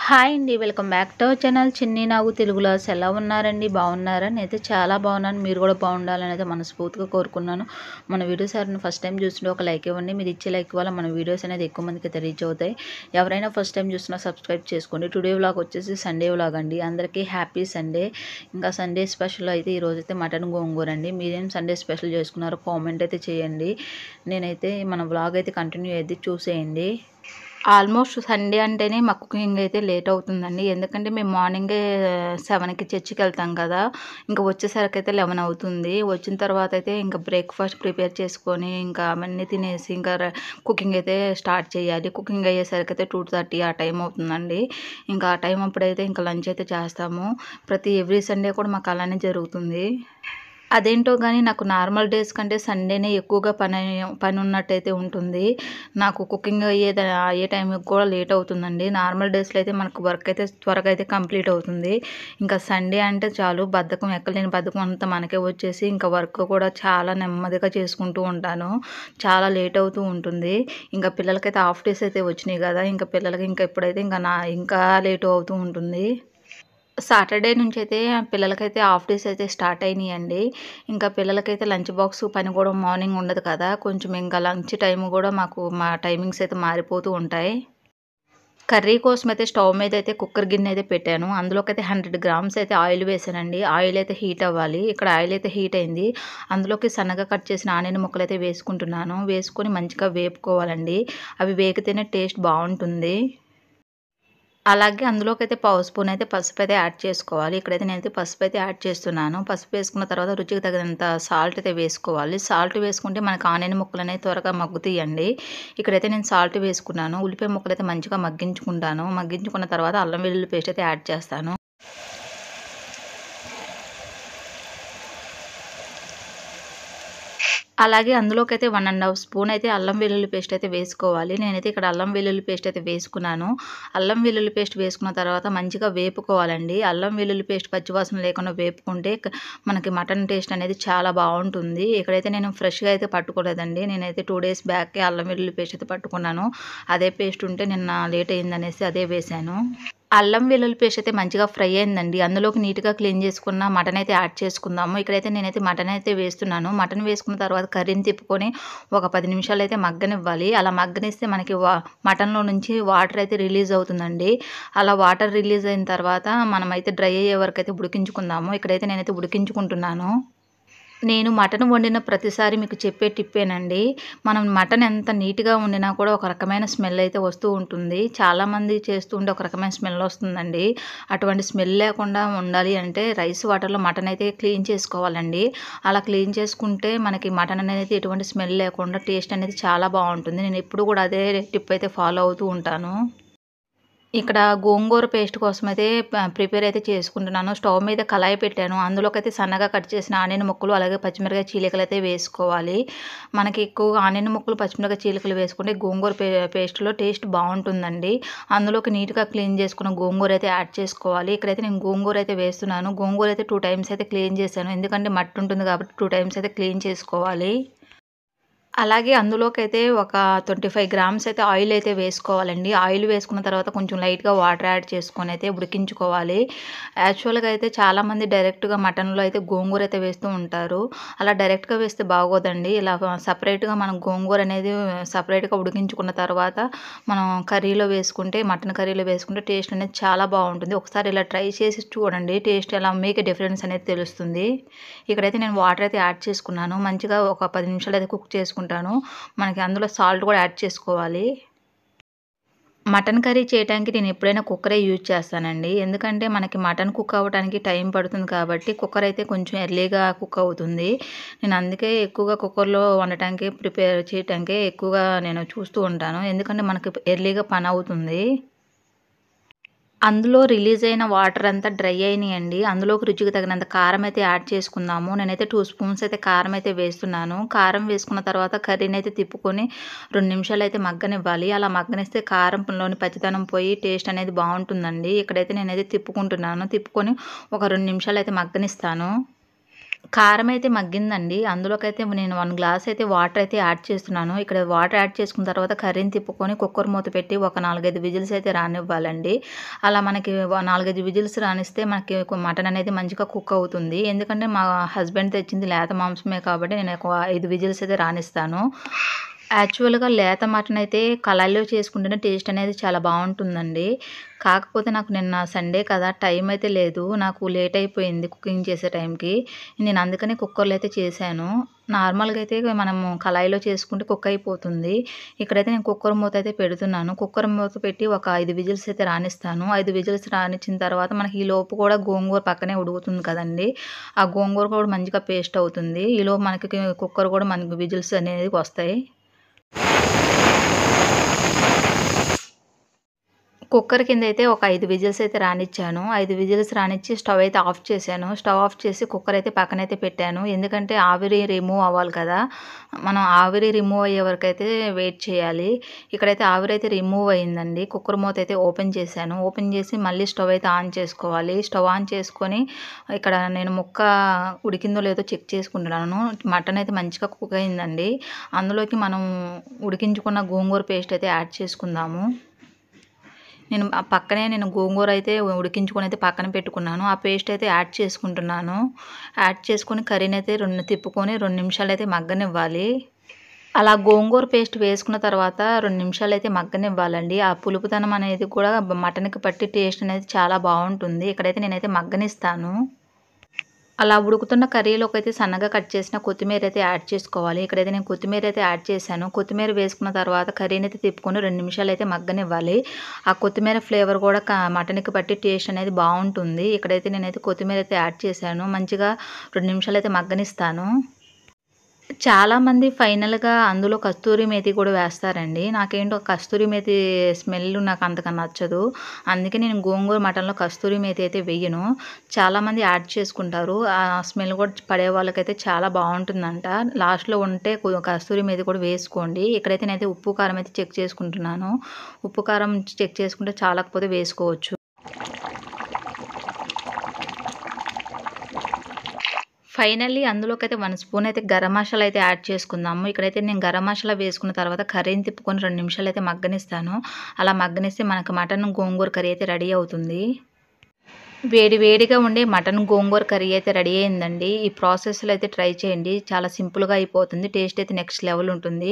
Hi అండి. Welcome back to our channel చిన్ని నాగు తెలుగులాస్. ఎలా ఉన్నారండి? బాగున్నారా? నేనైతే చాలా బాగున్నాను. మీరు కూడా బాగుండాలని అయితే మనస్ఫూర్తిగా కోరుకున్నాను. మన వీడియోస్ ఎవరైనా ఫస్ట్ టైం చూస్తుంటే ఒక లైక్ ఇవ్వండి. మీరు ఇచ్చే లైక్ వల్ల మన వీడియోస్ అనేది ఎక్కువ మందికి అయితే రీచ్ అవుతాయి. ఎవరైనా ఫస్ట్ టైం చూస్తున్నా సబ్స్క్రైబ్ చేసుకోండి. టుడే వ్లాగ్ వచ్చేసి సండే వ్లాగ్ అండి. అందరికీ హ్యాపీ సండే. ఇంకా సండే స్పెషల్ అయితే ఈరోజైతే మటన్ గోంగూర అండి. మీరేం సండే స్పెషల్ చేసుకున్నారో కామెంట్ అయితే చేయండి. నేనైతే మన వ్లాగ్ అయితే కంటిన్యూ అయితే చూసేయండి. ఆల్మోస్ట్ సండే అంటేనే మా కుకింగ్ అయితే లేట్ అవుతుందండి. ఎందుకంటే మేము మార్నింగే 7కి చర్చికి వెళ్తాం కదా. ఇంకా వచ్చేసరికి అయితే 11 అవుతుంది. వచ్చిన తర్వాత అయితే ఇంకా బ్రేక్ఫాస్ట్ ప్రిపేర్ చేసుకొని ఇంకా అవన్నీ తినేసి ఇంకా కుకింగ్ అయితే స్టార్ట్ చేయాలి. కుకింగ్ అయ్యేసరికి అయితే 2:30 ఆ టైం అవుతుందండి. ఇంకా ఆ టైం అప్పుడైతే ఇంకా లంచ్ అయితే చేస్తాము. ఎవ్రీ సండే కూడా మాకు అలానే జరుగుతుంది. అదేంటో కానీ నాకు నార్మల్ డేస్ కంటే సండేనే ఎక్కువగా పని ఉన్నట్టయితే ఉంటుంది. నాకు కుకింగ్ అయ్యే టైంకి కూడా లేట్ అవుతుందండి. నార్మల్ డేస్లో అయితే మనకు వర్క్ అయితే త్వరగా అయితే కంప్లీట్ అవుతుంది. ఇంకా సండే అంటే చాలు బద్ధకం, ఎక్కలేని బద్ధకం అంతా మనకే వచ్చేసి ఇంకా వర్క్ కూడా చాలా నెమ్మదిగా చేసుకుంటూ ఉంటాను. చాలా లేట్ అవుతూ ఉంటుంది. ఇంకా పిల్లలకైతే హాఫ్ డేస్ అయితే వచ్చినాయి కదా. ఇంకా పిల్లలకి ఇంకా ఇప్పుడైతే ఇంకా లేట్ అవుతూ ఉంటుంది. సాటర్డే నుంచి అయితే పిల్లలకైతే హాఫ్ డేస్ అయితే స్టార్ట్ అయినాయండి. ఇంకా పిల్లలకైతే లంచ్ బాక్స్ పని కూడా మార్నింగ్ ఉండదు కదా. కొంచెం ఇంకా లంచ్ టైం కూడా మా టైమింగ్స్ అయితే మారిపోతూ ఉంటాయి. కర్రీ కోసం అయితే స్టవ్ మీద అయితే కుక్కర్ గిన్నె అయితే పెట్టాను. అందులోకైతే 100 గ్రామ్స్ అయితే ఆయిల్ వేసానండి. ఆయిల్ అయితే హీట్ అవ్వాలి. ఇక్కడ ఆయిల్ అయితే హీట్ అయింది. అందులోకి సన్నగా కట్ చేసిన ఆనియన్ ముక్కలు అయితే వేసుకుంటున్నాను. వేసుకొని మంచిగా వేపుకోవాలండి. అవి వేగితేనే టేస్ట్ బాగుంటుంది. అలాగే అందులోకైతే పావు స్పూన్ అయితే పసుపు అయితే యాడ్ చేసుకోవాలి. ఇక్కడైతే నేనైతే పసుపు అయితే యాడ్ చేస్తున్నాను. పసుపు వేసుకున్న తర్వాత రుచికి తగినంత సాల్ట్ అయితే వేసుకోవాలి. సాల్ట్ వేసుకుంటే మనకు ఆనియన్ ముక్కలు అనేవి త్వరగా మగ్గుతాయండి. ఇక్కడైతే నేను సాల్ట్ వేసుకున్నాను. ఉల్లిపాయ ముక్కలు అయితే మంచిగా మగ్గించుకుంటాను. మగ్గించుకున్న తర్వాత అల్లం వెల్లుల్లి పేస్ట్ అయితే యాడ్ చేస్తాను. అలాగే అందులోకైతే 1½ స్పూన్ అయితే అల్లం వెల్లుల్లి పేస్ట్ అయితే వేసుకోవాలి. నేనైతే ఇక్కడ అల్లం వెల్లుల్లి పేస్ట్ అయితే వేసుకున్నాను. అల్లం వెల్లుల్లి పేస్ట్ వేసుకున్న తర్వాత మంచిగా వేపుకోవాలండి. అల్లం వెల్లుల్లి పేస్ట్ పచ్చివాసన లేకుండా వేపుకుంటే మనకి మటన్ టేస్ట్ అనేది చాలా బాగుంటుంది. ఇక్కడైతే నేను ఫ్రెష్గా అయితే పట్టుకోలేదండి. నేనైతే 2 డేస్ బ్యాకే అల్లం వెల్లుల్లి పేస్ట్ అయితే పట్టుకున్నాను. అదే పేస్ట్ ఉంటే నిన్న లేట్ అయిందనేసి అదే వేశాను. అల్లం వెల్లుల్లి పేస్ట్ అయితే మంచిగా ఫ్రై అయిందండి. అందులోకి నీట్‌గా క్లీన్ చేసుకున్న మటన్ అయితే యాడ్ చేసుకుందాము. ఇక్కడైతే నేనైతే మటన్ అయితే వేస్తున్నాను. మటన్ వేసుకున్న తర్వాత కర్రీని తిప్పుకొని ఒక 10 నిమిషాలు అయితే మగ్గనివ్వాలి. అలా మగ్గనిస్తే మనకి మటన్‌లో నుంచి వాటర్ అయితే రిలీజ్ అవుతుందండి. అలా వాటర్ రిలీజ్ అయిన తర్వాత మనమైతే డ్రై అయ్యే వరకు అయితే ఉడికించుకుందాము. ఇక్కడైతే నేనైతే ఉడికించుకుంటున్నాను. నేను మటన్ వండిన ప్రతిసారి మీకు చెప్పే టిప్పేనండి. మనం మటన్ ఎంత నీట్‌గా వండినా కూడా ఒక రకమైన స్మెల్ అయితే వస్తూ ఉంటుంది. చాలామంది చేస్తూ ఉంటే ఒక రకమైన స్మెల్ వస్తుందండి. అటువంటి స్మెల్ లేకుండా ఉండాలి అంటే రైస్ వాటర్‌లో మటన్ అయితే క్లీన్ చేసుకోవాలండి. అలా క్లీన్ చేసుకుంటే మనకి మటన్ అనేది ఎటువంటి స్మెల్ లేకుండా టేస్ట్ అనేది చాలా బాగుంటుంది. నేను ఎప్పుడు కూడా అదే టిప్ అయితే ఫాలో అవుతూ ఉంటాను. ఇక్కడ గోంగూర పేస్ట్ కోసమైతే ప్రిపేర్ అయితే చేసుకుంటున్నాను. స్టవ్ మీద కళాయి పెట్టాను. అందులోకైతే సన్నగా కట్ చేసిన ఆనియన్ ముక్కలు, అలాగే పచ్చిమిరపకాయ చీలికలు అయితే వేసుకోవాలి. మనకి ఎక్కువగా ఆనియన్ ముక్కలు, పచ్చిమిరపకాయ చీలికలు వేసుకుంటే గోంగూర పేస్ట్‌లో టేస్ట్ బాగుంటుందండి. అందులోకి నీట్‌గా క్లీన్ చేసుకున్న గోంగూర అయితే యాడ్ చేసుకోవాలి. ఇక్కడైతే నేను గోంగూర అయితే వేస్తున్నాను. గోంగూర అయితే 2 టైమ్స్ అయితే క్లీన్ చేశాను. ఎందుకంటే మట్టి ఉంటుంది కాబట్టి 2 టైమ్స్ అయితే క్లీన్ చేసుకోవాలి. అలాగే అందులోకైతే ఒక 25 గ్రామ్స్ అయితే ఆయిల్ అయితే వేసుకోవాలండి. ఆయిల్ వేసుకున్న తర్వాత కొంచెం లైట్‌గా వాటర్ యాడ్ చేసుకొని అయితే ఉడికించుకోవాలి. యాక్చువల్‌గా అయితే చాలామంది డైరెక్ట్‌గా మటన్‌లో అయితే గోంగూర అయితే వేస్తూ ఉంటారు. అలా డైరెక్ట్‌గా వేస్తే బాగోదండి. ఇలా సెపరేట్‌గా మనం గోంగూర అనేది సెపరేట్‌గా ఉడికించుకున్న తర్వాత మనం మటన్ కర్రీలో వేసుకుంటే టేస్ట్ అనేది చాలా బాగుంటుంది. ఒకసారి ఇలా ట్రై చేసి చూడండి. టేస్ట్ ఎలా మీకే డిఫరెన్స్ అనేది తెలుస్తుంది. ఇక్కడైతే నేను వాటర్ అయితే యాడ్ చేసుకున్నాను. మంచిగా ఒక 10 నిమిషాలు అయితే కుక్ చేసుకుంటాను. మనకి అందులో సాల్ట్ కూడా యాడ్ చేసుకోవాలి. మటన్ కర్రీ చేయటానికి నేను ఎప్పుడైనా కుక్కరే యూజ్ చేస్తానండి. ఎందుకంటే మనకి మటన్ కుక్ అవ్వటానికి టైం పడుతుంది కాబట్టి కుక్కర్ అయితే కొంచెం ఎర్లీగా కుక్ అవుతుంది. నేను అందుకే ఎక్కువగా కుక్కర్‌లో వండటానికి ప్రిపేర్ చేయటానికే ఎక్కువగా నేను చూస్తూ ఉంటాను. ఎందుకంటే మనకి ఎర్లీగా పని అవుతుంది. అందులో రిలీజ్ అయిన వాటర్ అంతా డ్రై అయినాయండి. అందులోకి రుచికి తగినంత కారం అయితే యాడ్ చేసుకుందాము. నేనైతే 2 స్పూన్స్ అయితే కారం అయితే వేస్తున్నాను. కారం వేసుకున్న తర్వాత కర్రీని అయితే తిప్పుకొని 2 నిమిషాలు అయితే మగ్గనివ్వాలి. అలా మగ్గనిస్తే కారంలోని పచ్చిదనం పోయి టేస్ట్ అనేది బాగుంటుందండి. ఇక్కడైతే నేనైతే తిప్పుకుంటున్నాను. తిప్పుకొని ఒక 2 నిమిషాలు అయితే మగ్గనిస్తాను. కారం అయితే మగ్గిందండి. అందులోకైతే నేను 1 గ్లాస్ అయితే వాటర్ అయితే యాడ్ చేస్తున్నాను. ఇక్కడ వాటర్ యాడ్ చేసుకున్న తర్వాత కర్రీని తిప్పుకొని కుక్కర్ మూత పెట్టి ఒక 4, 5 విజిల్స్ అయితే రానివ్వాలండి. అలా మనకి 4, 5 విజిల్స్ రానిస్తే మనకి మటన్ అనేది మంచిగా కుక్ అవుతుంది. ఎందుకంటే మా హస్బెండ్ తెచ్చింది లేత మాంసమే కాబట్టి నేను ఒక 5 విజిల్స్ అయితే రానిస్తాను. యాక్చువల్‌గా లేత మటన్ అయితే కళాయిలో చేసుకుంటేనే టేస్ట్ అనేది చాలా బావుంటుందండి. కాకపోతే నాకు నిన్న సండే కదా! టైం అయితే లేదు. నాకు లేట్ అయిపోయింది కుకింగ్ చేసే టైంకి. నేను అందుకనే కుక్కర్‌లో అయితే చేశాను. నార్మల్‌గా అయితే మనము కళాయిలో చేసుకుంటే కుక్ అయిపోతుంది. ఇక్కడైతే నేను కుక్కర్ మూత అయితే పెడుతున్నాను. కుక్కర్ మూత పెట్టి ఒక 5 విజిల్స్ అయితే రానిస్తాను. 5 విజిల్స్ రానిచ్చిన తర్వాత మనకి ఈలోపు కూడా గోంగూర పక్కనే ఉడుకుతుంది కదండీ! ఆ గోంగూర కూడా మంచిగా పేస్ట్ అవుతుంది. ఈలోపు మనకి కుక్కర్ కూడా మనకి విజిల్స్ అనేది వస్తాయి. కుక్కర్ కిందైతే ఒక 5 విజిల్స్ అయితే రానిచ్చాను. 5 విజిల్స్ రానిచ్చి స్టవ్ అయితే ఆఫ్ చేశాను. స్టవ్ ఆఫ్ చేసి కుక్కర్ అయితే పక్కనైతే పెట్టాను. ఎందుకంటే ఆవిరి రిమూవ్ అవ్వాలి కదా! మనం ఆవిరి రిమూవ్ అయ్యే వరకైతే వెయిట్ చేయాలి. ఇక్కడైతే ఆవిరి అయితే రిమూవ్ అయిందండి. కుక్కర్ మూత అయితే ఓపెన్ చేశాను. ఓపెన్ చేసి మళ్ళీ స్టవ్ అయితే ఆన్ చేసుకోవాలి. స్టవ్ ఆన్ చేసుకొని ఇక్కడ నేను ముక్క ఉడికిందో లేదో చెక్ చేసుకుంటున్నాను. మటన్ అయితే మంచిగా కుక్ అయిందండి. అందులోకి మనం ఉడికించుకున్న గోంగూర పేస్ట్ అయితే యాడ్ చేసుకుందాము. పక్కనే నేను గోంగూర అయితే ఉడికించుకొని అయితే పక్కన పెట్టుకున్నాను. ఆ పేస్ట్ అయితే యాడ్ చేసుకుంటున్నాను. యాడ్ చేసుకొని కర్రీనైతే తిప్పుకొని 2 నిమిషాలైతే మగ్గనివ్వాలి. అలా గోంగూర పేస్ట్ వేసుకున్న తర్వాత 2 నిమిషాలైతే మగ్గనివ్వాలండి. ఆ పులుపుదనం అనేది కూడా మటన్‌కి పట్టి టేస్ట్ అనేది చాలా బావుంటుంది. ఇక్కడైతే నేనైతే మగ్గనిస్తాను. అలా ఉడుకుతున్న కర్రీలోకైతే సన్నగా కట్ చేసిన కొత్తిమీర అయితే యాడ్ చేసుకోవాలి. ఇక్కడైతే నేను కొత్తిమీర అయితే యాడ్ చేశాను. కొత్తిమీర వేసుకున్న తర్వాత కర్రీనైతే తిప్పుకొని 2 నిమిషాలైతే మగ్గనివ్వాలి. ఆ కొత్తిమీర ఫ్లేవర్ కూడా మటన్‌కి పట్టి టేస్ట్ అనేది బావుంటుంది. ఇక్కడైతే నేనైతే కొత్తిమీర అయితే యాడ్ చేశాను. మంచిగా 2 నిమిషాలైతే మగ్గనిస్తాను. చాలామంది ఫైనల్‌గా అందులో కస్తూరి మేతి కూడా వేస్తారండి. నాకేంటో కస్తూరి మేతి స్మెల్ నాకు అంతగా నచ్చదు. అందుకే నేను గోంగూర మటన్‌లో కస్తూరి మేతి అయితే వెయ్యను. చాలామంది యాడ్ చేసుకుంటారు. ఆ స్మెల్ కూడా పడే వాళ్ళకైతే చాలా బావుంటుందంట. లాస్ట్‌లో ఉంటే కస్తూరి మేతి కూడా వేసుకోండి. ఇక్కడైతే నేనైతే ఉప్పు, కారం అయితే చెక్ చేసుకుంటున్నాను. ఉప్పు, కారం చెక్ చేసుకుంటే చాలకపోతే వేసుకోవచ్చు. ఫైనల్లీ అందులోకైతే 1 స్పూన్ అయితే గరం మసాలా అయితే యాడ్ చేసుకుందాము. ఇక్కడైతే నేను గరం మసాలా వేసుకున్న తర్వాత కర్రీని తిప్పుకొని 2 నిమిషాలైతే మగ్గనిస్తాను. అలా మగ్గనిస్తే మనకు మటన్ గోంగూర కర్రీ అయితే రెడీ అవుతుంది. వేడి వేడిగా ఉండే మటన్ గోంగూర కర్రీ అయితే రెడీ అయిందండి. ఈ ప్రాసెస్‌లో అయితే ట్రై చేయండి. చాలా సింపుల్‌గా అయిపోతుంది. టేస్ట్ అయితే నెక్స్ట్ లెవెల్ ఉంటుంది.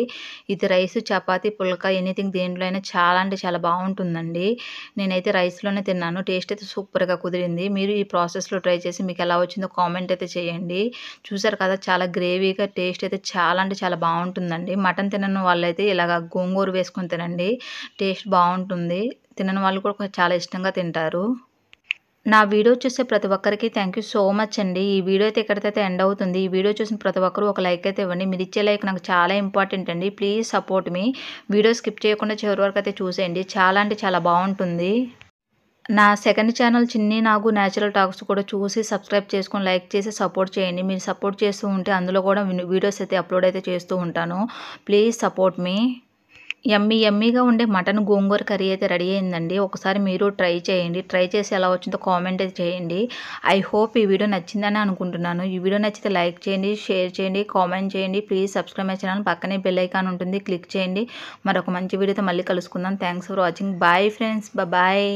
ఇది రైస్, చపాతీ, పుల్కా ఎనీథింగ్ దేంట్లో అయినా చాలా అంటే చాలా బావుంటుందండి. నేనైతే రైస్‌లోనే తిన్నాను. టేస్ట్ అయితే సూపర్‌గా కుదిరింది. మీరు ఈ ప్రాసెస్‌లో ట్రై చేసి మీకు ఎలా వచ్చిందో కామెంట్ అయితే చేయండి. చూసారు కదా! చాలా గ్రేవీగా టేస్ట్ అయితే చాలా అంటే చాలా బావుంటుందండి. మటన్ తినని వాళ్ళైతే ఇలాగ గోంగూర వేసుకొని తినండి. టేస్ట్ బావుంటుంది. తినని వాళ్ళు కూడా చాలా ఇష్టంగా తింటారు. నా వీడియో చూసే ప్రతి ఒక్కరికి థ్యాంక్ యూ సో మచ్ అండి. ఈ వీడియో అయితే ఇక్కడితో ఎండ్ అవుతుంది. ఈ వీడియో చూసిన ప్రతి ఒక్కరు ఒక లైక్ అయితే ఇవ్వండి. మీరు ఇచ్చే లైక్ నాకు చాలా ఇంపార్టెంట్ అండి. Please support me. Video skip చేయకుండా చివరి వరకు అయితే చూసేయండి. చాలా అంటే చాలా బావుంటుంది. నా సెకండ్ ఛానల్ చిన్ని నాగు నేచురల్ టాక్స్ కూడా చూసి సబ్స్క్రైబ్ చేసుకొని లైక్ చేసి సపోర్ట్ చేయండి. మీరు సపోర్ట్ చేస్తూ ఉంటే అందులో కూడా వీడియోస్ అయితే అప్లోడ్ అయితే చేస్తూ ఉంటాను. ప్లీజ్ సపోర్ట్ మీ. యమ్మీగా ఉండే మటన్ గోంగూర కర్రీ అయితే రెడీ అయిందండి. ఒకసారి మీరు ట్రై చేయండి. ట్రై చేసి ఎలా వచ్చిందో కామెంట్ అయితే చేయండి. ఐ హోప్ ఈ వీడియో నచ్చిందని అనుకుంటున్నాను. ఈ వీడియో నచ్చితే లైక్ చేయండి, షేర్ చేయండి, కామెంట్ చేయండి. Please subscribe my channel. పక్కనే బెల్ ఐకాన్ ఉంటుంది. క్లిక్ చేయండి. మరొక మంచి వీడియోతో మళ్ళీ కలుసుకుందాం. Thanks for watching. Bye friends. Bye.